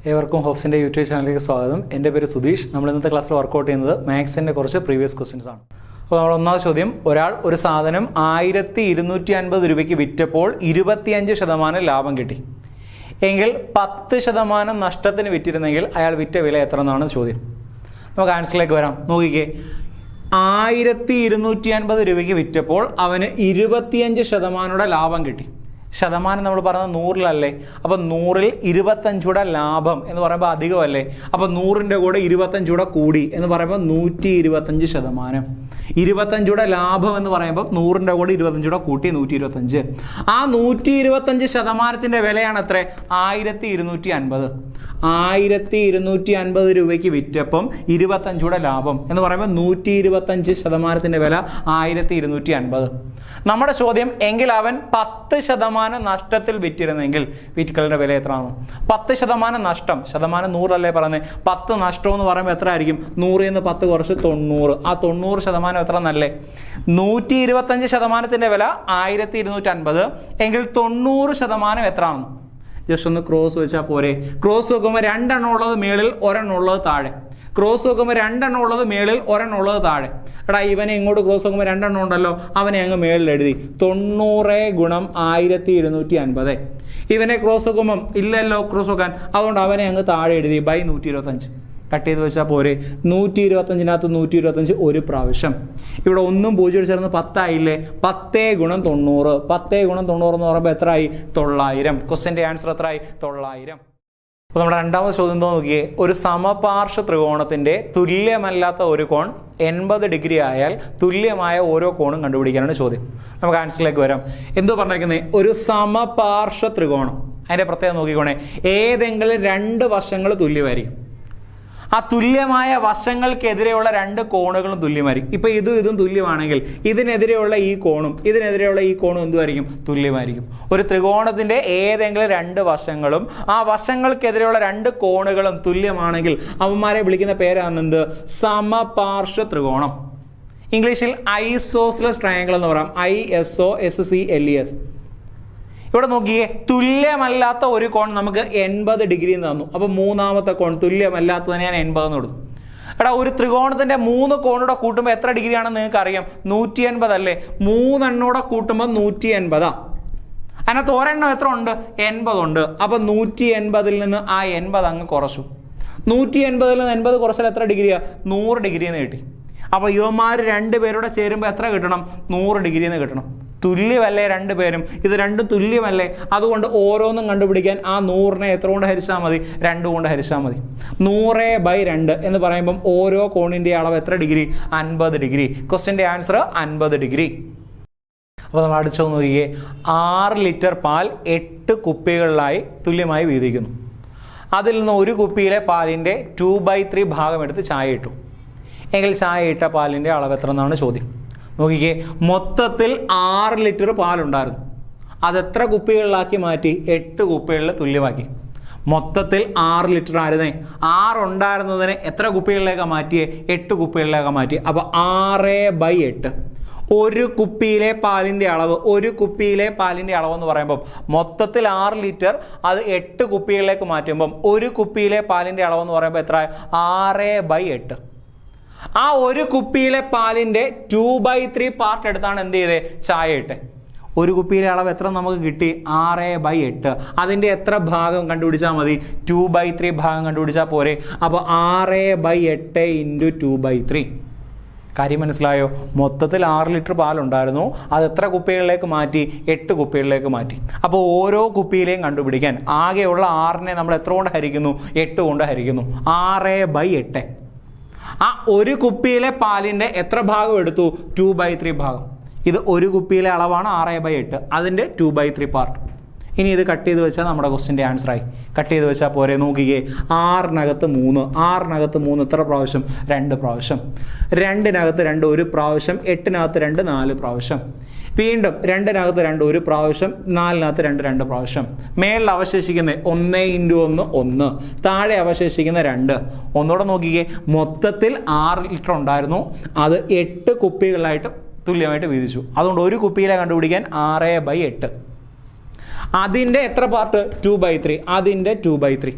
ഏവർക്കും ഹോപ്സിൻ്റെ യൂട്യൂബ് ചാനലിലേക്ക് സ്വാഗതം. എൻ്റെ പേര് സുധീഷ്. നമ്മൾ ഇന്നത്തെ ക്ലാസ്സിൽ വർക്കൗട്ട് ചെയ്യുന്നത് മാത്സിൻ്റെ കുറച്ച് പ്രീവിയസ് ക്വസ്റ്റ്യൻസ് ആണ്. അപ്പോൾ നമ്മൾ ഒന്നാമത്തെ ചോദ്യം, ഒരാൾ ഒരു സാധനം 1250 രൂപയ്ക്ക് വിറ്റപ്പോൾ 25% ലാഭം കിട്ടി എങ്കിൽ 10% നഷ്ടത്തിന് വിറ്റിരുന്നെങ്കിൽ അയാൾ വിറ്റ വില എത്ര എന്നാണ് ചോദ്യം. നമുക്ക് ആൻസറിലേക്ക് വരാം. നോക്കിക്കേ, 1250 രൂപയ്ക്ക് വിറ്റപ്പോൾ അവന് 25% ലാഭം കിട്ടി. ശതമാനം നമ്മൾ പറയുന്നത് 100-ലല്ലേ, അപ്പോൾ 100-ൽ 25 ലാഭം എന്ന് പറയുമ്പോൾ അധികമല്ലേ, അപ്പോൾ 100-ൻ്റെ കൂടെ 25 കൂടി എന്ന് പറയുമ്പോൾ 125%. 25 ലാഭം എന്ന് പറയുമ്പോൾ 100-ൻ്റെ കൂടെ 25 കൂട്ടി 125. ആ 125%-ൻ്റെ വിലയാണ് എത്ര? 1250. 1250 രൂപയ്ക്ക് വിറ്റപ്പം 25 ലാഭം എന്ന് പറയുമ്പോൾ 125%-ൻ്റെ വില 1250. നമ്മുടെ ചോദ്യം, എങ്കിൽ അവൻ 10% നഷ്ടത്തിൽ വിറ്റിരുന്നെങ്കിൽ വിറ്റുകളുടെ വില എത്രയാണ്? 10% നഷ്ടം, ശതമാനം 100-അല്ലേ പറയുന്നത്, 10 നഷ്ടം എന്ന് പറയുമ്പോൾ എത്ര ആയിരിക്കും? 100-ൽ നിന്ന് 10 കുറച്ച് 90. ആ 90% എത്ര നല്ലേ? 125%-ൻ്റെ വില 1250 എങ്കിൽ 90% എത്രയാണ്? ജസ്റ്റ് ഒന്ന് ക്രോസ് വെച്ചാൽ പോരെ. ക്രോസ് വെക്കുമ്പോൾ 2 എണ്ണം ഉള്ളത് മേളിൽ, 1 എണ്ണം ഉള്ളത് താഴെ. ക്രോസ് വെക്കുമ്പോൾ 2 എണ്ണം ഉള്ളത് മേളിൽ, 1 എണ്ണം ഉള്ളത് താഴെ. എടാ, ഇവനെ ഇങ്ങോട്ട് ക്രോസ് വെക്കുമ്പോൾ 2 എണ്ണം ഉണ്ടല്ലോ, അവനെ അങ്ങ് മേളിൽ എഴുതി 90 ഗുണം 1250. ഇവനെ ക്രോസ് വെക്കുമ്പം ഇല്ലല്ലോ ക്രോസ് വെക്കാൻ, അതുകൊണ്ട് അവനെ അങ്ങ് താഴെ എഴുതി ബൈ 125. കട്ട് ചെയ്ത് വെച്ചാൽ പോരെ. 125-നകത്ത് 125 ഒരു പ്രാവശ്യം. ഇവിടെ 1ഉം 0 ചേർന്ന് 10 ആയില്ലേ? 10 ഗുണം 90. 10 ഗുണം 90 എന്ന് പറയുമ്പോൾ എത്ര ആയി? 900. ക്വസ്റ്റ്യൻ്റെ ആൻസർ എത്ര ആയി? 900. അപ്പോൾ നമ്മുടെ രണ്ടാമത്തെ ചോദ്യം എന്തോ നോക്കിയേ, ഒരു സമപാർശ്വ ത്രികോണത്തിന്റെ തുല്യമല്ലാത്ത ഒരു കോൺ 80 ഡിഗ്രി ആയാൽ തുല്യമായ ഓരോ കോണും കണ്ടുപിടിക്കാനാണ് ചോദ്യം. നമുക്ക് ആൻസറിലേക്ക് വരാം. എന്തോ പറഞ്ഞിരിക്കുന്നത്? ഒരു സമപാർശ്വ ത്രികോണം, അതിന്റെ പ്രത്യേകം നോക്കിക്കോണേ, ഏതെങ്കിലും 2 വശങ്ങൾ തുല്യമായിരിക്കും. ആ തുല്യമായ വശങ്ങൾക്കെതിരെയുള്ള 2 കോണുകളും തുല്യമായിരിക്കും. ഇപ്പൊ ഇതും തുല്യമാണെങ്കിൽ ഇതിനെതിരെയുള്ള ഈ കോണും ഇതിനെതിരെയുള്ള ഈ കോണും എന്തുമായിരിക്കും? തുല്യമായിരിക്കും. ഒരു ത്രികോണത്തിന്റെ ഏതെങ്കിലും 2 വശങ്ങളും ആ വശങ്ങൾക്കെതിരെയുള്ള 2 കോണുകളും തുല്യമാണെങ്കിൽ അവന്മാരെ വിളിക്കുന്ന പേരാണ് എന്ത്? സമപാർശ്വ ത്രികോണം. ഇംഗ്ലീഷിൽ ഐസോസ്ലസ് ട്രയാങ്കിൾ എന്ന് പറയാം. ISOSCLES. ഇവിടെ നോക്കിയേ, തുല്യമല്ലാത്ത ഒരു കോൺ നമുക്ക് 80 ഡിഗ്രി തന്നു. അപ്പൊ മൂന്നാമത്തെ കോൺ തുല്യമല്ലാത്തതിനെ ഞാൻ 80 എന്ന് കൊടുത്തു. എടാ, ഒരു ത്രികോണത്തിന്റെ 3 കോണൂടെ കൂട്ടുമ്പോൾ എത്ര ഡിഗ്രിയാണെന്ന് നിങ്ങൾക്ക് അറിയാം? 180 അല്ലേ? 3 എണ്ണൂടെ കൂട്ടുമ്പോൾ 180. അതിനകത്ത് ഒരെണ്ണം എത്ര ഉണ്ട്? 80 ഉണ്ട്. അപ്പൊ 180-ൽ നിന്ന് ആ 80 അങ്ങ് കുറച്ചു. 180-ൽ നിന്ന് 80 കുറച്ചാൽ എത്ര ഡിഗ്രിയാ? 100 ഡിഗ്രി എന്ന് കിട്ടി. അപ്പൊ ഇവന്മാർ 2 പേരോടെ ചേരുമ്പോൾ എത്ര കിട്ടണം? 100 ഡിഗ്രി എന്ന് കിട്ടണം. തുല്യമല്ലേ 2 പേരും? ഇത് രണ്ടും തുല്യമല്ലേ? അതുകൊണ്ട് ഓരോന്നും കണ്ടുപിടിക്കാൻ ആ 100-നെ എത്ര കൊണ്ട് ഹരിച്ചാൽ മതി? 2 കൊണ്ട് ഹരിച്ചാൽ മതി. 100/2 എന്ന് പറയുമ്പം ഓരോ കോണിന്റെ അളവ് എത്ര ഡിഗ്രി? 50 ഡിഗ്രി. ക്വസ്റ്റ്യന്റെ ആൻസർ 50 ഡിഗ്രി. അപ്പോൾ നമ്മൾ അടിച്ചു നോക്കിയേ, 6 ലിറ്റർ പാൽ 8 കുപ്പികളിലായി തുല്യമായി വീതിക്കുന്നു. അതിൽ നിന്ന് ഒരു കുപ്പിയിലെ പാലിന്റെ 2/3 ഭാഗം എടുത്ത് ചായ ഇട്ടു എങ്കിൽ ചായ ഇട്ട പാലിന്റെ അളവ് എത്ര എന്നാണ് ചോദ്യം. നോക്കിക്കേ, മൊത്തത്തിൽ 6 ലിറ്റർ പാലുണ്ടായിരുന്നു. അതെത്ര കുപ്പികളിലാക്കി മാറ്റി? 8 കുപ്പികളിൽ തുല്യമാക്കി. മൊത്തത്തിൽ 6 ലിറ്റർ ആയിരുന്നേ, 6 ഉണ്ടായിരുന്നതിനെ എത്ര കുപ്പികളിലേക്ക് മാറ്റിയേ? 8 കുപ്പികളിലേക്ക് മാറ്റി. അപ്പൊ 6/8. ഒരു കുപ്പിയിലെ പാലിന്റെ അളവ് എന്ന് പറയുമ്പോൾ മൊത്തത്തിൽ 6 ലിറ്റർ, അത് 8 കുപ്പികളിലേക്ക് മാറ്റുമ്പം ഒരു കുപ്പിയിലെ പാലിന്റെ അളവ് എന്ന് പറയുമ്പോൾ എത്ര? 6/8. ആ ഒരു കുപ്പിയിലെ പാലിന്റെ 2/3 പാർട്ട് എടുത്താണ് എന്ത് ചെയ്തേ? ചായ ഇട്ടെ. ഒരു കുപ്പിയിലെ അളവ് എത്ര നമുക്ക് കിട്ടി? 6/8. അതിന്റെ എത്ര ഭാഗം കണ്ടുപിടിച്ചാൽ മതി? 2/3 ഭാഗം കണ്ടുപിടിച്ചാൽ പോരെ. അപ്പൊ 6/8 × 2/3. കാര്യം മനസ്സിലായോ? മൊത്തത്തിൽ 6 ലിറ്റർ പാലുണ്ടായിരുന്നു, അത് എത്ര കുപ്പികളിലേക്ക് മാറ്റി? 8 കുപ്പികളിലേക്ക് മാറ്റി. അപ്പോൾ ഓരോ കുപ്പിയിലെയും കണ്ടുപിടിക്കാൻ ആകെയുള്ള 6-നെ നമ്മൾ എത്ര കൊണ്ട് ഹരിക്കുന്നു? 8 കൊണ്ട് ഹരിക്കുന്നു. 6/8. ആ ഒരു കുപ്പിയിലെ പാലിന്റെ എത്ര ഭാഗം എടുത്തു? 2/3 ഭാഗം. ഇത് ഒരു കുപ്പിയിലെ അളവാണ് 6/8, അതിന്റെ 2/3 പാർട്ട്. ഇനി ഇത് കട്ട് ചെയ്ത് വെച്ചാൽ നമ്മുടെ ക്വസ്റ്റ്യൻ്റെ ആൻസറായി. കട്ട് ചെയ്ത് വെച്ചാൽ പോരെ. നോക്കിക്കേ, 6-നകത്ത് 3. 6-നകത്ത് 3 എത്ര പ്രാവശ്യം? 2 പ്രാവശ്യം. 2-നകത്ത് 2 1 പ്രാവശ്യം. 8-നകത്ത് 2 4 പ്രാവശ്യം. വീണ്ടും 2-നകത്ത് 2 1 പ്രാവശ്യം. 4-നകത്ത് 2 2 പ്രാവശ്യം. മേളിൽ അവശേഷിക്കുന്ന 1 × 1 1. താഴെ അവശേഷിക്കുന്ന 2. ഒന്നുകൂടെ നോക്കിക്കേ, മൊത്തത്തിൽ 6 ലിറ്റർ ഉണ്ടായിരുന്നു, അത് 8 കുപ്പികളായിട്ട് തുല്യമായിട്ട് വീതിച്ചു. അതുകൊണ്ട് ഒരു കുപ്പിയിലെ കണ്ടുപിടിക്കാൻ 6/8. അതിന്റെ എത്ര പാർട്ട്? 2/3. അതിന്റെ 2/3.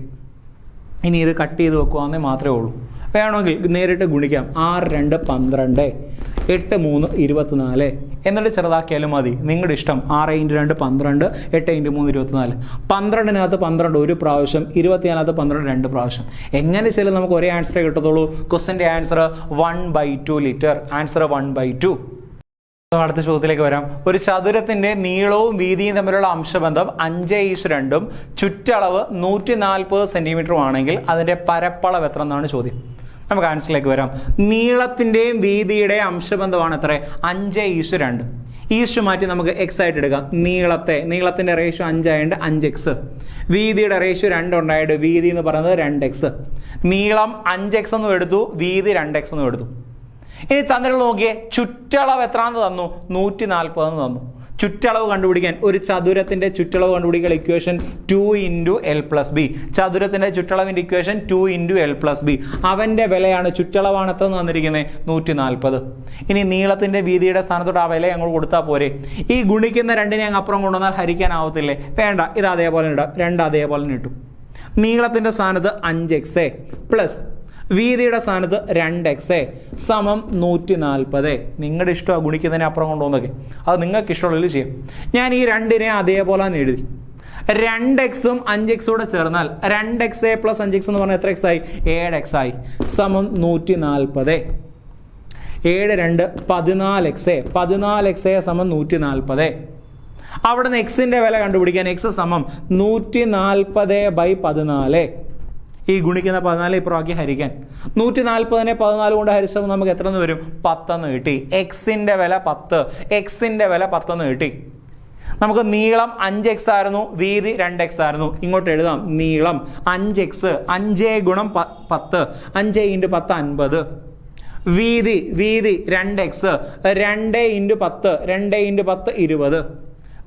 ഇനി ഇത് കട്ട് ചെയ്ത് വെക്കുവാന്നേ മാത്രമേ ഉള്ളൂ. വേണമെങ്കിൽ നേരിട്ട് ഗുണിക്കാം. 6 2 12, 8 3 24 എന്നിട്ട് ചെറുതാക്കിയാലും മതി. നിങ്ങളുടെ ഇഷ്ടം. 6 × 2 12, 8 × 3 24. 12-നകത്ത് 12 ഒരു പ്രാവശ്യം, 24-നകത്ത് 12 2 പ്രാവശ്യം. എങ്ങനെ വെച്ചാലും നമുക്ക് ഒരേ ആൻസറേ കിട്ടത്തുള്ളൂ. ക്വസ്റ്റ്യൻ്റെ ആൻസർ 1/2 ലിറ്റർ. ആൻസർ 1/2. അടുത്ത ചോദ്യത്തിലേക്ക് വരാം. ഒരു ചതുരത്തിന്റെ നീളവും വീതിയും തമ്മിലുള്ള അംശബന്ധം 5:2 ചുറ്റളവ് 140 സെന്റിമീറ്ററും ആണെങ്കിൽ അതിന്റെ പരപ്പളവ് എത്ര എന്നാണ് ചോദ്യം. നമുക്ക് ആൻസറിലേക്ക് വരാം. നീളത്തിന്റെയും വീതിയുടെയും അംശബന്ധമാണ് എത്ര? 5:2. ഈസ്റ്റ് മാറ്റി നമുക്ക് എക്സ് ആയിട്ട് എടുക്കാം. നീളത്തിന്റെ റേഷ്യോ 5 ആയതുകൊണ്ട് 5x, വീതിയുടെ റേഷ്യോ 2 ഉണ്ടായിട്ട് വീതി എന്ന് പറയുന്നത് 2x. നീളം 5x എന്നും എടുത്തു, വീതി 2x എന്നും എടുത്തു. ഇനി തന്നിട്ടുള്ള നോക്കിയേ, ചുറ്റളവ് എത്രാന്ന് തന്നു? 140 എന്ന് തന്നു. ചുറ്റളവ് കണ്ടുപിടിക്കാൻ ഒരു ചതുരത്തിന്റെ ചുറ്റളവ് കണ്ടുപിടിക്കാൻ ഇക്വേഷൻ 2 × L+B. ചതുരത്തിന്റെ ചുറ്റളവിന്റെ ഇക്വേഷൻ 2 × L+B. അവന്റെ വിലയാണ്, ചുറ്റളവാണ് എത്ര തന്നിരിക്കുന്നത്? 140. ഇനി നീളത്തിന്റെ വീതിയുടെ സ്ഥാനത്തോട്ട് ആ വില ഞങ്ങൾ കൊടുത്താൽ പോരെ? ഈ ഗുണിക്കുന്ന രണ്ടിനെ അങ്ങ് അപ്പുറം കൊണ്ടുവന്നാൽ ഹരിക്കാനാവത്തില്ലേ? വേണ്ട, ഇത് അതേപോലെ ഇടാം. 2 അതേപോലെ ഇട്ടു. നീളത്തിന്റെ സ്ഥാനത്ത് 5x പ്ലസ് വീതിയുടെ സ്ഥാനത്ത് 2x സമം 140. നിങ്ങളുടെ ഇഷ്ടമാണ് ഗുണിക്കുന്നതിനെ അപ്പുറം കൊണ്ടുപോകുന്നതൊക്കെ, അത് നിങ്ങൾക്ക് ഇഷ്ടമുള്ളതിൽ ചെയ്യാം. ഞാൻ ഈ രണ്ടിനെ അതേപോലെ തന്നെ എഴുതി. 2x-ഉം 5x കൂടെ ചേർന്നാൽ 2x + 5x എന്ന് പറഞ്ഞാൽ എത്ര x ആയി? 7x ആയി. സമം 140. 7 2 14x. 14x സമം 140. അവിടെ നിന്ന് എക്സിന്റെ വില കണ്ടുപിടിക്കാൻ x സമം 140/14. ഈ ഗുണിക്കുന്ന 14 ഇപ്പുറമാക്കി ഹരിക്കാൻ. 140-നെ 14 കൊണ്ട് ഹരിച്ചപ്പോൾ നമുക്ക് എത്ര എന്ന് വരും? 10 എന്ന് കിട്ടി. എക്സിന്റെ വില 10. എക്സിന്റെ വില 10 എന്ന് കിട്ടി. നമുക്ക് നീളം 5x ആയിരുന്നു, വീതി 2x ആയിരുന്നു. ഇങ്ങോട്ട് എഴുതാം. നീളം 5x, 5 × 10, 5 × 10 50. വീതി 2x, 2 × 10, 2 × 10 20.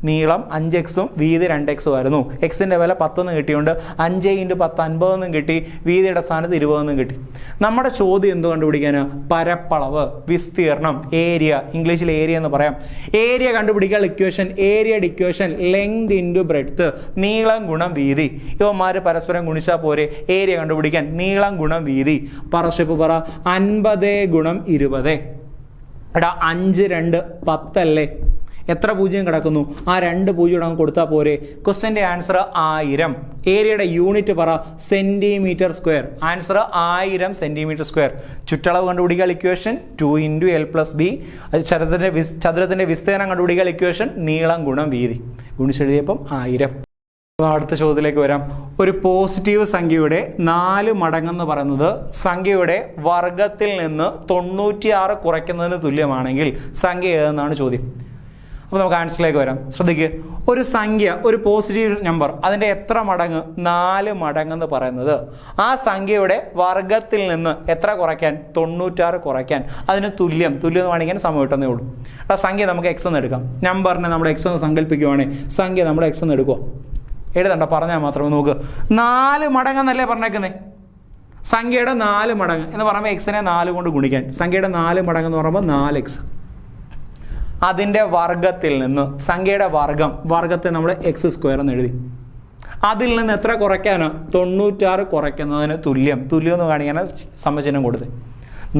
നീളം 5x-ഉം വീതി 2x-ഉം ആയിരുന്നു. എക്സിന്റെ വില 10 എന്ന് കിട്ടിയോണ്ട് 5 × 10 50 എന്നും കിട്ടി, വീതിയുടെ സ്ഥാനത്ത് 20 എന്നും കിട്ടി. നമ്മുടെ ചോദ്യം എന്ത് കണ്ടുപിടിക്കാന്? പരപ്പളവ്, വിസ്തീർണം, ഏരിയ. ഇംഗ്ലീഷിൽ ഏരിയ എന്ന് പറയാം. ഏരിയ കണ്ടുപിടിക്കാൻ ഇക്വേഷൻ, ഏരിയയുടെ ഇക്വേഷൻ ലെങ്ത് × ബ്രെഡ്ത്ത്, നീളം ഗുണം വീതി. ഇവന്മാര് പരസ്പരം ഗുണിച്ചാൽ പോരെ ഏരിയ കണ്ടുപിടിക്കാൻ? നീളം ഗുണം വീതി. പറശ്ശിപ്പ് പറ 50 × 20. എടാ 5 2 10 അല്ലേ? എത്ര പൂജ്യം കിടക്കുന്നു? ആ 2 പൂജ്യം അങ്ങ് കൊടുത്താൽ പോരെ? ക്വസ്റ്റ്യൻ്റെ ആൻസർ 1000. ഏരിയയുടെ യൂണിറ്റ് പറ? സെന്റിമീറ്റർ². ആൻസർ 1000 സെന്റിമീറ്റർ². ചുറ്റളവ് കണ്ടുപിടിക്കാൻ ഇക്വേഷൻ 2 × L+B. ചതുരത്തിന്റെ വിസ്തീർണം കണ്ടുപിടിക്കാൻ ഇക്വേഷൻ നീളം ഗുണം വീതി. ഗുണിച്ചെഴുതിയപ്പം 1000. അടുത്ത ചോദ്യത്തിലേക്ക് വരാം. ഒരു പോസിറ്റീവ് സംഖ്യയുടെ 4 മടങ്ങെന്ന് പറയുന്നത് സംഖ്യയുടെ വർഗത്തിൽ നിന്ന് 96 കുറയ്ക്കുന്നതിന് തുല്യമാണെങ്കിൽ സംഖ്യ ഏതെന്നാണ് ചോദ്യം. അപ്പോൾ നമുക്ക് ആൻസറിലേക്ക് വരാം. ശ്രദ്ധിക്കുക, ഒരു സംഖ്യ, ഒരു പോസിറ്റീവ് നമ്പർ, അതിൻ്റെ എത്ര മടങ്ങ്? 4 മടങ്ങെന്ന് പറയുന്നത് ആ സംഖ്യയുടെ വർഗത്തിൽ നിന്ന് എത്ര കുറയ്ക്കാൻ? 96 കുറയ്ക്കാൻ. അതിന് തുല്യം എന്ന് കാണിക്കാൻ സമയം കിട്ടുന്നേ ഉള്ളൂ. ആ സംഖ്യ നമുക്ക് x എന്ന് എടുക്കാം. നമ്പറിനെ നമ്മൾ x എന്ന് സങ്കല്പിക്കുവാണെങ്കിൽ സംഖ്യ നമ്മൾ x എന്ന് എടുക്കുമോ? എഴുതണ്ട, പറഞ്ഞാൽ മാത്രമേ. നോക്ക്, 4 മടങ്ങെന്നല്ലേ പറഞ്ഞേക്കുന്നേ. സംഖ്യയുടെ 4 മടങ്ങ് എന്ന് പറയുമ്പോൾ എക്സിനെ 4 കൊണ്ട് ഗുണിക്കാൻ. സംഖ്യയുടെ 4 മടങ്ങെന്ന് പറയുമ്പോൾ 4x. അതിൻ്റെ വർഗത്തിൽ നിന്ന്, സംഖ്യയുടെ വർഗത്തെ നമ്മൾ x² എന്ന് എഴുതി. അതിൽ നിന്ന് എത്ര കുറയ്ക്കാനോ? 96 കുറയ്ക്കുന്നതിന് തുല്യം എന്ന് കാണിക്കാനാണ് സമചിഹ്നം കൊടുത്തത്.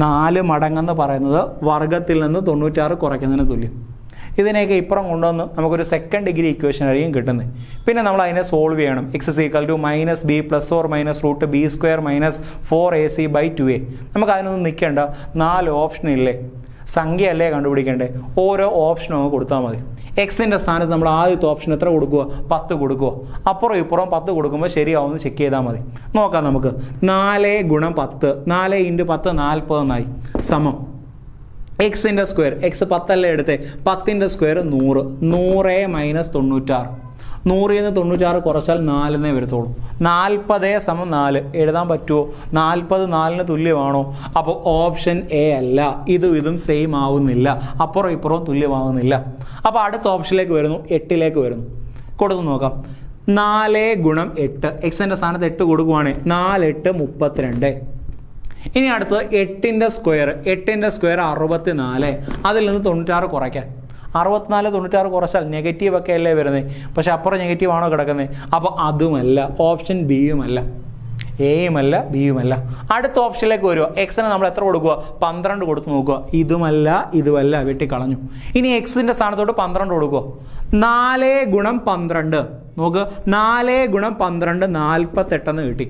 4 മടങ്ങെന്ന് പറയുന്നത് വർഗത്തിൽ നിന്ന് 96 കുറയ്ക്കുന്നതിന് തുല്യം. ഇതിനെയൊക്കെ ഇപ്പുറം കൊണ്ടുവന്ന് നമുക്കൊരു സെക്കൻഡ് ഡിഗ്രി ഇക്വേഷൻ ആയിരിക്കും കിട്ടുന്നത്. പിന്നെ നമ്മൾ അതിനെ സോൾവ് ചെയ്യണം. x = -b ± √b² - 4ac/2a. നമുക്ക് അതിനൊന്നും നിൽക്കേണ്ട. 4 ഓപ്ഷൻ ഇല്ലേ? സംഖ്യയല്ലേ കണ്ടുപിടിക്കേണ്ടേ? ഓരോ ഓപ്ഷനും കൊടുത്താൽ മതി. എക്സിൻ്റെ സ്ഥാനത്ത് നമ്മൾ ആദ്യത്തെ ഓപ്ഷൻ എത്ര കൊടുക്കുക? 10 കൊടുക്കുക. അപ്പുറം ഇപ്പുറം 10 കൊടുക്കുമ്പോൾ ശരിയാവുമെന്ന് ചെക്ക് ചെയ്താൽ മതി. നോക്കാം നമുക്ക്. 4 × 10, 4 × 10 40 എന്നായി. സമം എക്സിൻ്റെ സ്ക്വയർ, എക്സ് 10 അല്ലേ എടുത്തേ, 10ൻ്റെ സ്ക്വയർ 100, 100 - 96. 100ൽ നിന്ന് 96 കുറച്ചാൽ 4 വരത്തുള്ളൂ. 40 = 4 എഴുതാൻ പറ്റുമോ? 40 4ന് തുല്യമാണോ? അപ്പോൾ ഓപ്ഷൻ എ അല്ല. ഇതും സെയിം ആവുന്നില്ല, അപ്പുറം ഇപ്പുറം തുല്യമാവുന്നില്ല. അപ്പോൾ അടുത്ത ഓപ്ഷനിലേക്ക് വരുന്നു, 8ലേക്ക് വരുന്നു. കൊടുത്തു നോക്കാം. 4 × 8, എക്സിൻ്റെ സ്ഥാനത്ത് 8 കൊടുക്കുവാണെങ്കിൽ 4 8 32. ഇനി അടുത്തത് 8ൻ്റെ സ്ക്വയർ, 8ൻ്റെ സ്ക്വയർ 64. അതിൽ നിന്ന് 96 കുറയ്ക്കാൻ. 64 96 കുറച്ചാൽ നെഗറ്റീവ് ഒക്കെ അല്ലേ വരുന്നത്, പക്ഷെ അപ്പുറം നെഗറ്റീവ് ആണോ കിടക്കുന്നത്? അപ്പോൾ അതുമല്ല, ഓപ്ഷൻ ബിയുമല്ല. എയുമല്ല ബിയുമല്ല. അടുത്ത ഓപ്ഷനിലേക്ക് വരിക. എക്സിന് നമ്മൾ എത്ര കൊടുക്കുക? 12 കൊടുത്ത് നോക്കുക. ഇതുമല്ല ഇതുമല്ല, വെട്ടിക്കളഞ്ഞു. ഇനി എക്സിന്റെ സ്ഥാനത്തോട്ട് 12 കൊടുക്കുക. 4 ഗുണം 12 നോക്ക്. 4 ഗുണം 12 48 എന്ന് കിട്ടി.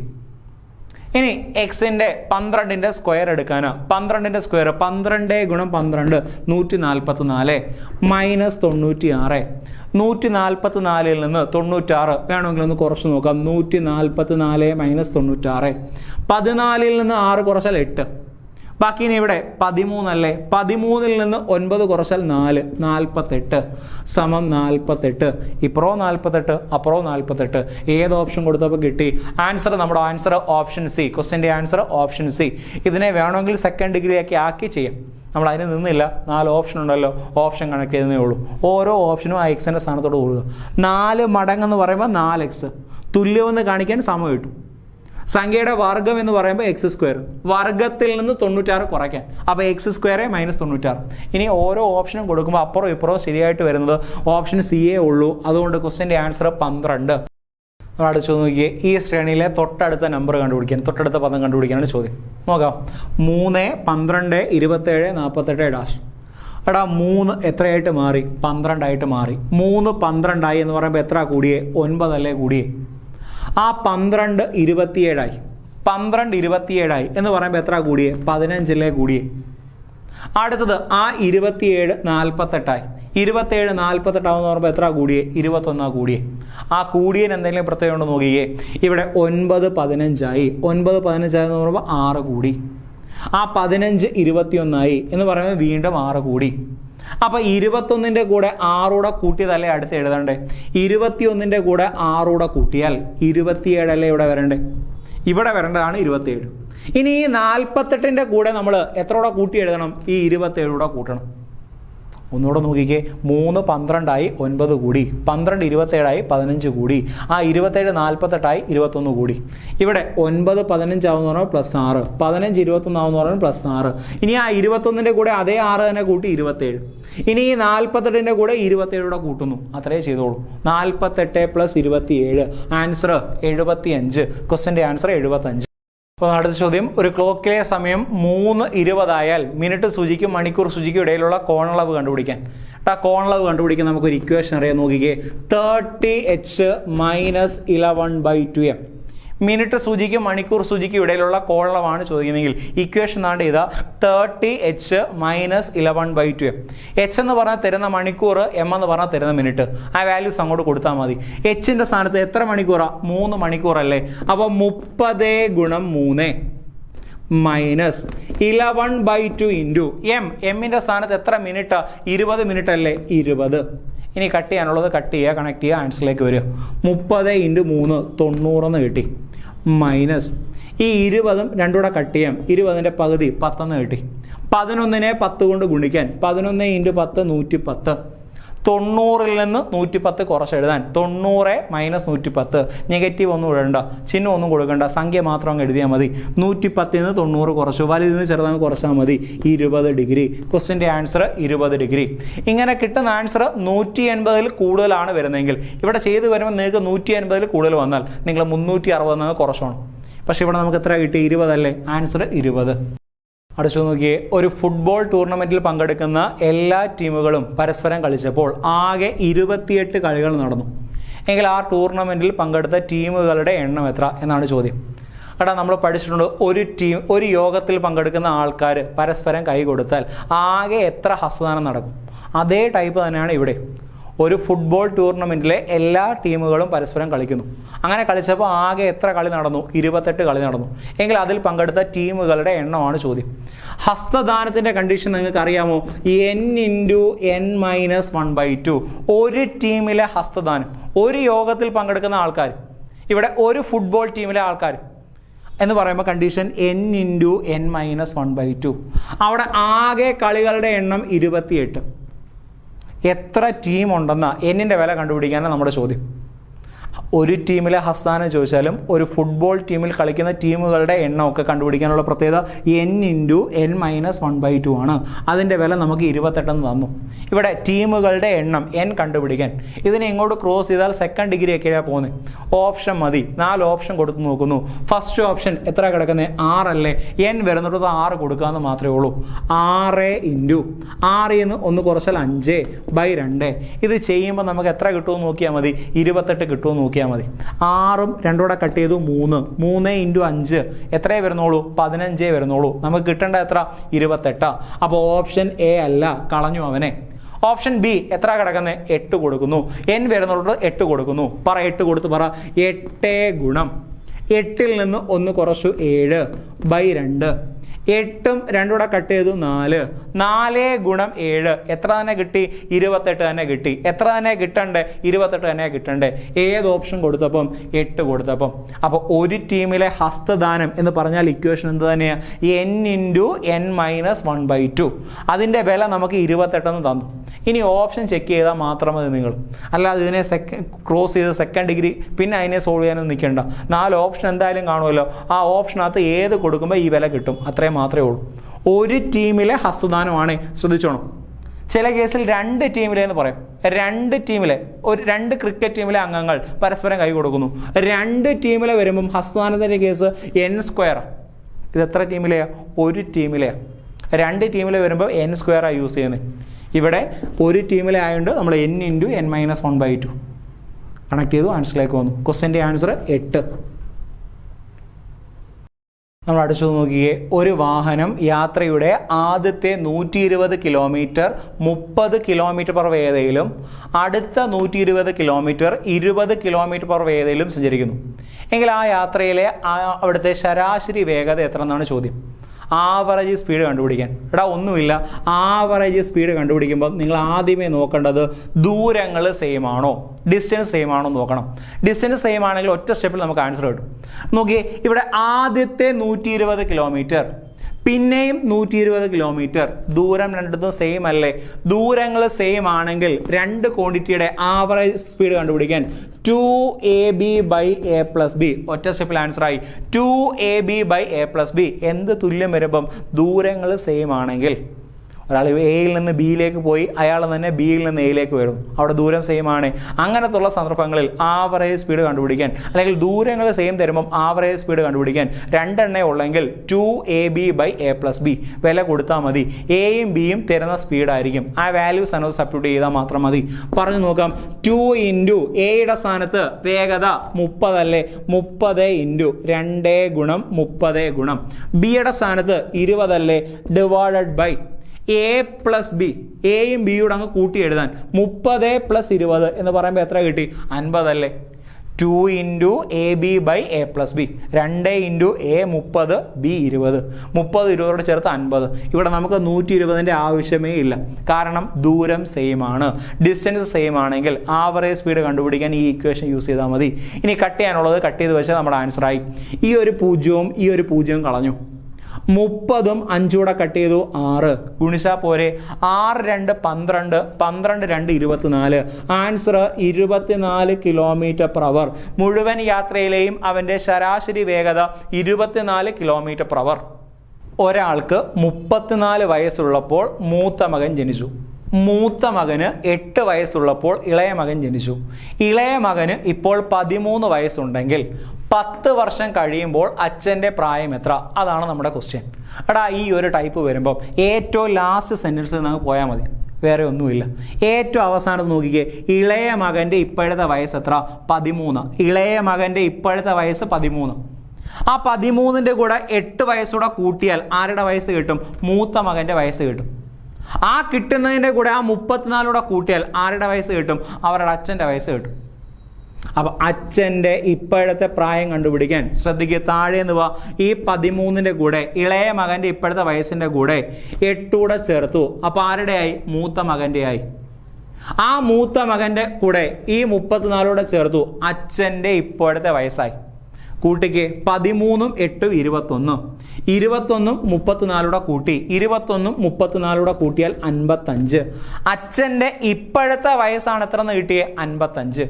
ഇനി എക്സിന്റെ 12ന്റെ സ്ക്വയർ എടുക്കാനാ. 12ന്റെ സ്ക്വയർ 12 ഗുണം 12 144 മൈനസ് 96. 144ൽ നിന്ന് 96 വേണമെങ്കിൽ ഒന്ന് കുറച്ച് നോക്കാം. 144 മൈനസ് 96. 14ൽ നിന്ന് 6 കുറച്ചാൽ 8. ബാക്കി ഇനി ഇവിടെ 13 അല്ലേ? 13ൽ നിന്ന് 9 കുറച്ചാൽ 4, 48 സമം 48. ഇപ്പുറോ 48 അപ്പുറോ 48. ഏത് ഓപ്ഷൻ കൊടുത്തപ്പോൾ കിട്ടി? ആൻസർ, നമ്മുടെ ആൻസർ ഓപ്ഷൻ സി. ക്വസ്റ്റ്യൻ്റെ ആൻസർ ഓപ്ഷൻ സി. ഇതിനെ വേണമെങ്കിൽ സെക്കൻഡ് ഡിഗ്രി ആക്കി ചെയ്യാം. നമ്മൾ അതിന് നിന്നില്ല. 4 ഓപ്ഷൻ ഉണ്ടല്ലോ, ഓപ്ഷൻ കണക്ട് ചെയ്യുന്നേ ഉള്ളൂ. ഓരോ ഓപ്ഷനും ആ എക്സിൻ്റെ സ്ഥാനത്തോട് കൊടുക്കുക. 4 മടങ്ങെന്ന് പറയുമ്പോൾ 4x, തുല്യമെന്ന് കാണിക്കാൻ സമം കിട്ടും. സംഖ്യയുടെ വർഗ്ഗം എന്ന് പറയുമ്പോൾ എക്സ് സ്ക്വയർ, വർഗ്ഗത്തിൽ നിന്ന് 96 കുറയ്ക്കാൻ, അപ്പോൾ എക്സ് സ്ക്വയർ മൈനസ് 96. ഇനി ഓരോ ഓപ്ഷനും കൊടുക്കുമ്പോൾ അപ്പുറം ഇപ്പുറം ശരിയായിട്ട് വരുന്നത് ഓപ്ഷൻ സി എ ഉള്ളൂ. അതുകൊണ്ട് ക്വസ്റ്റ്യൻ്റെ ആൻസർ 12. അടിച്ചു നോക്കിയേ, ഈ ശ്രേണിയിലെ തൊട്ടടുത്ത നമ്പർ കണ്ടുപിടിക്കാൻ, തൊട്ടടുത്ത പദം കണ്ടുപിടിക്കാനാണ് ചോദ്യം. നോക്കാം. 3, 12, 27, 48 ഡാഷ്. എടാ 3 എത്രയായിട്ട് മാറി? 12 ആയിട്ട് മാറി. 3 12 ആയി എന്ന് പറയുമ്പോൾ എത്ര കൂടിയേ? 9 അല്ലേ കൂടിയേ? ആ 12 27 ആയി. 12 27 ആയി എന്ന് പറയുമ്പോൾ എത്ര കൂടിയേ? 15 കൂടിയേ. അടുത്തത് ആ 27 48 ആയി. 27 48 ആവുമെന്ന് പറയുമ്പോൾ എത്ര കൂടിയേ? 21 കൂടിയേ. ആ കൂടിയതിന് എന്തെങ്കിലും പ്രത്യേകം ഉണ്ടോ നോക്കിയേ. ഇവിടെ 9 15 ആയി. 9 15 ആയി എന്ന് പറയുമ്പോൾ 6 കൂടി. ആ 15 21 ആയി എന്ന് പറയുമ്പോൾ വീണ്ടും 6 കൂടി. അപ്പൊ 21ന്റെ കൂടെ 6 കൂട്ടിയതല്ലേ അടുത്ത് എഴുതണ്ടേ? 21ന്റെ കൂടെ 6 കൂട്ടിയാൽ 27 അല്ലേ ഇവിടെ വരണ്ടേ? ഇവിടെ വരേണ്ടതാണ് 27. ഇനി ഈ 48ന്റെ കൂടെ നമ്മൾ എത്ര കൂട്ടി എഴുതണം? ഈ 27 കൂട്ടണം. ഒന്നുകൂടെ നോക്കിക്കേ. 3 12 ആയി 9 കൂടി. 12 27 ആയി 15 കൂടി. ആ 27 48 ആയി 21 കൂടി. ഇവിടെ 9 15 ആവുന്ന പറഞ്ഞാൽ പ്ലസ് 6, 15 21 ആവുന്ന പറഞ്ഞാൽ പ്ലസ് 6. ഇനി ആ 21ന്റെ കൂടെ അതേ 6 തന്നെ കൂട്ടി 27. ഇനി ഈ 48ന്റെ കൂടെ 27 കൂട്ടുന്നു. അത്രേ ചെയ്തോളൂ. 48 പ്ലസ് 27 ആൻസർ 75. ക്വസ്റ്റ്യൻ്റെ ആൻസർ 75. അപ്പോൾ അടുത്ത ചോദ്യം, ഒരു ക്ലോക്കിലെ സമയം 3:20 ആയാൽ മിനിറ്റ് സൂചിക്കും മണിക്കൂർ സൂചിക്കും ഇടയിലുള്ള കോണളവ് കണ്ടുപിടിക്കാൻ. ആ കോണളവ് കണ്ടുപിടിക്കാൻ നമുക്കൊരു ഇക്വേഷൻ അറിയാൻ. നോക്കിക്കേ. 30h minus 11/2m. മിനിറ്റ് സൂചിക്കും മണിക്കൂർ സൂചിക്കും ഇടയിലുള്ള കോണളവാണ് ചോദിക്കുന്നതെങ്കിൽ ഇക്വേഷൻ ആണ് ഇതാ. 30h minus 11/2m. h എന്ന് പറഞ്ഞാൽ തരുന്ന മണിക്കൂർ, m എന്ന് പറഞ്ഞാൽ തരുന്ന മിനിറ്റ്. ആ വാല്യൂസ് അങ്ങോട്ട് കൊടുത്താൽ മതി. hന്റെ സ്ഥാനത്ത് എത്ര മണിക്കൂറാ? 3 മണിക്കൂറല്ലേ? അപ്പോൾ 30 ഗുണം 3 മൈനസ് 11/2 ഇൻറ്റു എമ്മിൻ്റെ സ്ഥാനത്ത് എത്ര മിനിറ്റാ? 20 മിനിറ്റ് അല്ലേ? 20. ഇനി കട്ട് ചെയ്യാനുള്ളത് കട്ട് ചെയ്യുക, കണക്ട് ചെയ്യുക, ആൻസറിലേക്ക് വരിക. 30 × 3 90 എന്ന് കിട്ടി. മൈനസ് ഈ 20ഉം രണ്ടും കൂടെ കട്ട് ചെയ്യാം. 20ന്റെ പകുതി 10 എന്ന് കിട്ടി. 11നെ 10 കൊണ്ട് ഗുണിക്കാൻ 11 × 10 110. 90ൽ നിന്ന് 110 കുറച്ച് എഴുതാൻ 90 മൈനസ് 110. നെഗറ്റീവ് ഒന്നും ഇടണ്ട, ചിഹ്നം ഒന്നും കൊടുക്കണ്ട, സംഖ്യ മാത്രം അങ്ങ് എഴുതിയാൽ മതി. 110ൽ നിന്ന് 90 കുറച്ചു, വലുതിൽ നിന്ന് ചെറുതായി കുറച്ചാൽ മതി. 20 ഡിഗ്രി. ക്വസ്റ്റ്യൻ്റെ answer 20 degree. ഇങ്ങനെ കിട്ടുന്ന ആൻസർ 180ൽ കൂടുതലാണ് വരുന്നതെങ്കിൽ, ഇവിടെ ചെയ്ത് വരുമ്പോൾ നിങ്ങൾക്ക് 180ൽ കൂടുതൽ വന്നാൽ നിങ്ങൾ 360 കുറച്ചോണം. പക്ഷെ ഇവിടെ നമുക്ക് എത്ര കിട്ടി? 20 അല്ലേ? ആൻസർ 20. അടുത്ത് നോക്കിയേ. ഒരു ഫുട്ബോൾ ടൂർണമെന്റിൽ പങ്കെടുക്കുന്ന എല്ലാ ടീമുകളും പരസ്പരം കളിച്ചപ്പോൾ ആകെ 28 കളികൾ നടന്നു എങ്കിൽ ആ ടൂർണമെന്റിൽ പങ്കെടുത്ത ടീമുകളുടെ എണ്ണം എത്ര എന്നാണ് ചോദ്യം. എടാ നമ്മൾ പഠിച്ചിട്ടുണ്ട്, ഒരു യോഗത്തിൽ പങ്കെടുക്കുന്ന ആൾക്കാർ പരസ്പരം കൈ കൊടുത്താൽ ആകെ എത്ര ഹസ്തദാനം നടക്കും? അതേ ടൈപ്പ് തന്നെയാണ് ഇവിടെ. ഒരു ഫുട്ബോൾ ടൂർണമെന്റിലെ എല്ലാ ടീമുകളും പരസ്പരം കളിക്കുന്നു. അങ്ങനെ കളിച്ചപ്പോൾ ആകെ എത്ര കളി നടന്നു? 28 കളി നടന്നു എങ്കിൽ അതിൽ പങ്കെടുത്ത ടീമുകളുടെ എണ്ണമാണ് ചോദ്യം. ഹസ്തദാനത്തിന്റെ കണ്ടീഷൻ നിങ്ങൾക്ക് അറിയാമോ? n × n - 1/2. ഒരു ടീമിലെ ഹസ്തദാനം, ഒരു യോഗത്തിൽ പങ്കെടുക്കുന്ന ആൾക്കാർ, ഇവിടെ ഒരു ഫുട്ബോൾ ടീമിലെ ആൾക്കാർ എന്ന് പറയുമ്പോൾ കണ്ടീഷൻ n × n - 1/2. അവിടെ ആകെ കളികളുടെ എണ്ണം 28. എത്ര ടീം ഉണ്ടെന്ന എന്നിൻ്റെ വില കണ്ടുപിടിക്കാനാണ് നമ്മുടെ ചോദ്യം. ഒരു ടീമിലെ ഹസ്താനം ചോദിച്ചാലും ഒരു ഫുട്ബോൾ ടീമിൽ കളിക്കുന്ന ടീമുകളുടെ എണ്ണമൊക്കെ കണ്ടുപിടിക്കാനുള്ള പ്രത്യേകത n×n-1/2 ആണ്. അതിൻ്റെ വില നമുക്ക് 28 തന്നു. ഇവിടെ ടീമുകളുടെ എണ്ണം n കണ്ടുപിടിക്കാൻ ഇതിനെ ഇങ്ങോട്ട് ക്രോസ് ചെയ്താൽ സെക്കൻഡ് ഡിഗ്രി ഒക്കെയാണ് പോകുന്നത്. ഓപ്ഷൻ മതി. 4 ഓപ്ഷൻ കൊടുത്ത് നോക്കുന്നു. ഫസ്റ്റ് ഓപ്ഷൻ എത്ര കിടക്കുന്നത്? 6 അല്ലേ? n വരുന്നിടത്ത് 6 കൊടുക്കാമെന്ന് മാത്രമേ ഉള്ളൂ. 6 ന്ന് 1 കുറച്ചാൽ 5/2. ഇത് ചെയ്യുമ്പോൾ നമുക്ക് എത്ര കിട്ടുമെന്ന് നോക്കിയാൽ മതി? 28 കിട്ടുമെന്ന് നോക്കിയാൽ മതി. 6ഉം 2 കട്ട് ചെയ്തു 3. 3 × 5 എത്രയേ വരുന്നുള്ളൂ? 15 വരുന്നുള്ളൂ. നമുക്ക് കിട്ടേണ്ട എത്ര? 28. അപ്പോൾ ഓപ്ഷൻ എ അല്ല, കളഞ്ഞു അവനെ. ഓപ്ഷൻ ബി എത്ര കിടക്കുന്നത്? 8 കൊടുക്കുന്നു. n വരുന്നുള്ളത് 8 കൊടുക്കുന്നു. പറ 8 കൊടുത്ത് പറ. 8 ഗുണം 8ൽ നിന്ന് 1 കുറച്ചു 7/2. 8ഉം 2 കട്ട് ചെയ്തു 4. 4 × 7 എത്ര തന്നെ കിട്ടി? 28 തന്നെ കിട്ടി. എത്ര തന്നെ കിട്ടണ്ടേ? 28 തന്നെ കിട്ടണ്ടേ. ഏത് ഓപ്ഷൻ കൊടുത്തപ്പം? 8 കൊടുത്തപ്പം. അപ്പോൾ ഒരു ടീമിലെ ഹസ്തദാനം എന്ന് പറഞ്ഞാൽ ഇക്വേഷൻ എന്ത് തന്നെയാണ്? n×n-1/2. അതിൻ്റെ വില നമുക്ക് 28 തന്നു. ഇനി ഓപ്ഷൻ ചെക്ക് ചെയ്താൽ മാത്രം മതി നിങ്ങൾ. അല്ലാതെ ഇതിനെ ക്രോസ് ചെയ്ത് സെക്കൻഡ് ഡിഗ്രി പിന്നെ അതിനെ സോൾവ് ചെയ്യാനൊന്നും നിൽക്കേണ്ട. 4 ഓപ്ഷൻ എന്തായാലും കാണുമല്ലോ. ആ ഓപ്ഷനകത്ത് ഏത് കൊടുക്കുമ്പോൾ ഈ വില കിട്ടും. അത്രയും മാത്രമേ ഉള്ളൂ. ഒരു ടീമിലെ ഹസ്തദാനമാണ്. ശ്രദ്ധിച്ചോണം. ചില കേസിൽ 2 ടീമിലെ എന്ന് പറയും. 2 ടീമിലെ 2 ക്രിക്കറ്റ് ടീമിലെ അംഗങ്ങൾ പരസ്പരം കൈ കൊടുക്കുന്നു. 2 ടീമിലെ വരുമ്പം ഹസ്തദാനത്തിൻ്റെ കേസ് n². ഇത് എത്ര ടീമിലെയാണ്? ഒരു ടീമിലെയാണ്. 2 ടീമിലെ വരുമ്പോൾ n² യൂസ് ചെയ്യുന്നത്. ഇവിടെ ഒരു ടീമിലെ ആയതുകൊണ്ട് നമ്മൾ n×n-1/2 കണക്ട് ചെയ്തു. ആൻസറിലേക്ക് വന്നു. ക്വസ്റ്റ്യൻ്റെ ആൻസർ 8. നമ്മൾ അടിച്ചു നോക്കിയേ. ഒരു വാഹനം യാത്രയുടെ ആദ്യത്തെ 120 കിലോമീറ്റർ 30 km/h വേഗതയിലും അടുത്ത 120 കിലോമീറ്റർ 20 km/h വേഗതയിലും സഞ്ചരിക്കുന്നു എങ്കിൽ ആ യാത്രയിലെ അവിടുത്തെ ശരാശരി വേഗത എത്ര എന്നാണ് ചോദ്യം. ആവറേജ് സ്പീഡ് കണ്ടുപിടിക്കാൻ. ഒന്നുമില്ല. ആവറേജ് സ്പീഡ് കണ്ടുപിടിക്കുമ്പോൾ നിങ്ങൾ ആദ്യമേ നോക്കേണ്ടത് ദൂരങ്ങൾ സെയിം ആണോ, ഡിസ്റ്റൻസ് സെയിം ആണോ നോക്കണം. ഡിസ്റ്റൻസ് സെയിം ആണെങ്കിൽ ഒറ്റ സ്റ്റെപ്പിൽ നമുക്ക് ആൻസർ കിട്ടും. നോക്കിയേ, ഇവിടെ ആദ്യത്തെ 120 കിലോമീറ്റർ പിന്നെയും 120 കിലോമീറ്റർ ദൂരം രണ്ടിടത്തും സെയിം അല്ലേ? ദൂരങ്ങൾ സെയിം ആണെങ്കിൽ 2 ക്വാണ്ടിറ്റിയുടെ ആവറേജ് സ്പീഡ് കണ്ടുപിടിക്കാൻ 2ab/a+b ഒറ്റ സ്റ്റെപ്പിൽ ആൻസർ ആയി. 2ab/a+b എന്ത് തുല്യം വരുമ്പം ദൂരങ്ങൾ സെയിം ആണെങ്കിൽ ഒരാൾ എയിൽ നിന്ന് ബിയിലേക്ക് പോയി, അയാൾ തന്നെ ബിയിൽ നിന്ന് എയിലേക്ക് വരുന്നു, അവിടെ ദൂരം സെയിം ആണ്. അങ്ങനത്തുള്ള സന്ദർഭങ്ങളിൽ ആവറേജ് സ്പീഡ് കണ്ടുപിടിക്കാൻ അല്ലെങ്കിൽ ദൂരങ്ങൾ സെയിം തരുമ്പം ആവറേജ് സ്പീഡ് കണ്ടുപിടിക്കാൻ 2 എണ്ണേ ഉള്ളെങ്കിൽ 2ab/a+b വില കൊടുത്താൽ മതി. എയും ബിയും തരുന്ന സ്പീഡായിരിക്കും. ആ വാല്യൂസ് അനുസരിച്ച് സബ്സ്റ്റിറ്റ്യൂട്ട് ചെയ്താൽ മാത്രം മതി. പറഞ്ഞു നോക്കാം. 2 എയുടെ സ്ഥാനത്ത് വേഗത 30 അല്ലേ? 30 × 2 × ബിയുടെ സ്ഥാനത്ത് 20 അല്ലേ? Divided by a+b. എയും ബിയുടെ അങ്ങ് കൂട്ടി എഴുതാൻ 30 + 20 എന്ന് പറയുമ്പോൾ എത്ര കിട്ടി? 50 അല്ലേ? 2 × ab/a+b 2 × a 30 b 20 30 20 ചേർത്ത് 50. ഇവിടെ നമുക്ക് 120ന്റെ ആവശ്യമേ ഇല്ല. കാരണം ദൂരം സെയിം ആണ്. ഡിസ്റ്റൻസ് സെയിം ആണെങ്കിൽ ആവറേജ് സ്പീഡ് കണ്ടുപിടിക്കാൻ ഈ ഇക്വേഷൻ യൂസ് ചെയ്താൽ മതി. ഇനി കട്ട് ചെയ്യാനുള്ളത് കട്ട് ചെയ്ത് വെച്ചാൽ നമ്മുടെ ആൻസർ ആയി. ഈ ഒരു 0ഉം ഈ ഒരു 0ഉം കളഞ്ഞു. 30ഉം 5 കട്ട് ചെയ്തു 6 ഗുണിച്ചാ പോരെ. 6 2 12 12 2 24. Answer 24 km/h. മുഴുവൻ യാത്രയിലെയും അവൻ്റെ ശരാശരി വേഗത 24 km/h. ഒരാൾക്ക് 34 വയസ്സുള്ളപ്പോൾ മൂത്ത മകൻ ജനിച്ചു. മൂത്ത മകന് 8 വയസ്സുള്ളപ്പോൾ ഇളയ മകൻ ജനിച്ചു. ഇളയ മകന് ഇപ്പോൾ 13 വയസ്സുണ്ടെങ്കിൽ 10 വർഷം കഴിയുമ്പോൾ അച്ഛൻ്റെ പ്രായം എത്ര? അതാണ് നമ്മുടെ ക്വസ്റ്റ്യൻ. ഈ ഒരു ടൈപ്പ് വരുമ്പോൾ ഏറ്റവും ലാസ്റ്റ് സെൻറ്റൻസിൽ നമുക്ക് പോയാൽ മതി, വേറെ ഒന്നുമില്ല. ഏറ്റവും അവസാനം നോക്കിക്കേ. ഇളയ മകൻ്റെ ഇപ്പോഴത്തെ വയസ്സ് എത്ര? 13. ഇളയ മകൻ്റെ ഇപ്പോഴത്തെ വയസ്സ് 13. ആ 13ന്റെ കൂടെ 8 വയസ്സൂടെ കൂട്ടിയാൽ ആരുടെ വയസ്സ് കിട്ടും? മൂത്ത മകൻ്റെ വയസ്സ് കിട്ടും. ആ കിട്ടുന്നതിൻ്റെ കൂടെ ആ 34 കൂട്ടിയാൽ ആരുടെ വയസ്സ് കിട്ടും? അവരുടെ അച്ഛൻ്റെ വയസ്സ് കിട്ടും. അപ്പം അച്ഛൻ്റെ ഇപ്പോഴത്തെ പ്രായം കണ്ടുപിടിക്കാൻ ശ്രദ്ധിക്കുക. താഴെ നിന്ന് വാ. ഈ 13ന്റെ കൂടെ ഇളയ മകൻ്റെ ഇപ്പോഴത്തെ വയസ്സിൻ്റെ കൂടെ 8 ചേർത്തു. അപ്പോൾ ആരുടെ ആയി? മൂത്ത മകൻ്റെ ആയി. ആ മൂത്ത മകൻ്റെ കൂടെ ഈ 34 ചേർത്തു. അച്ഛൻ്റെ ഇപ്പോഴത്തെ വയസ്സായി. കൂട്ടിക്ക് 13ഉം 8ഉം 21. 21ഉം 34 കൂട്ടി. 21ഉം 34 കൂട്ടിയാൽ 55. അച്ഛൻ്റെ ഇപ്പോഴത്തെ വയസ്സാണ് എത്ര എന്ന് കിട്ടിയേ? 55.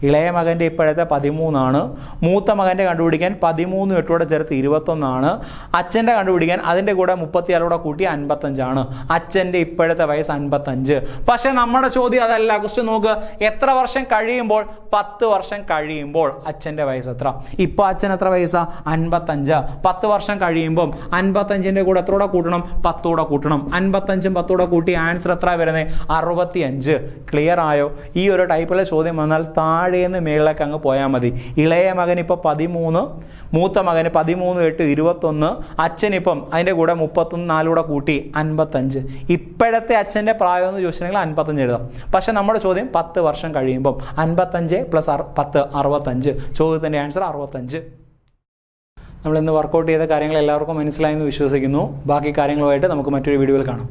ഇളയ മകൻ്റെ ഇപ്പോഴത്തെ 13 മൂത്ത മകൻ്റെ കണ്ടുപിടിക്കാൻ 13 8 ചേർത്ത് 21 അച്ഛൻ്റെ കണ്ടുപിടിക്കാൻ അതിൻ്റെ കൂടെ 36 കൂട്ടി 55 അച്ഛൻ്റെ ഇപ്പോഴത്തെ വയസ്സ് 55. പക്ഷെ നമ്മുടെ ചോദ്യം അതല്ല. ക്വസ്റ്റ്യൻ നോക്ക്, എത്ര വർഷം കഴിയുമ്പോൾ? 10 വർഷം കഴിയുമ്പോൾ അച്ഛൻ്റെ വയസ്സ് എത്ര? ഇപ്പോൾ അച്ഛൻ എത്ര വയസ്സാ? 55. 10 വർഷം കഴിയുമ്പം 55ൻ്റെ കൂടെ എത്ര കൂട്ടണം? 10 കൂട്ടണം. 55ഉം 10 കൂട്ടി ആൻസർ എത്ര വരുന്നത്? 65. ക്ലിയർ ആയോ? ഈ ഒരു ടൈപ്പിലെ ചോദ്യം വന്നാൽ താഴേന്ന് മേളിലേക്ക് അങ്ങ് പോയാൽ മതി. ഇളയ മകൻ ഇപ്പോൾ 13, മൂത്ത മകന് 13 8 21, അച്ഛനിപ്പം അതിൻ്റെ കൂടെ 34 കൂട്ടി 55. ഇപ്പോഴത്തെ അച്ഛൻ്റെ പ്രായം എന്ന് ചോദിച്ചിട്ടുണ്ടെങ്കിൽ 55 എഴുതാം. പക്ഷെ നമ്മുടെ ചോദ്യം 10 വർഷം കഴിയുമ്പം 55 + 10 65. ചോദ്യത്തിൻ്റെ ആൻസർ 65. നമ്മൾ ഇന്ന് വർക്കൗട്ട് ചെയ്ത കാര്യങ്ങൾ എല്ലാവർക്കും മനസ്സിലായെന്ന് വിശ്വസിക്കുന്നു. ബാക്കി കാര്യങ്ങളുമായിട്ട് നമുക്ക് മറ്റൊരു വീഡിയോയിൽ കാണാം.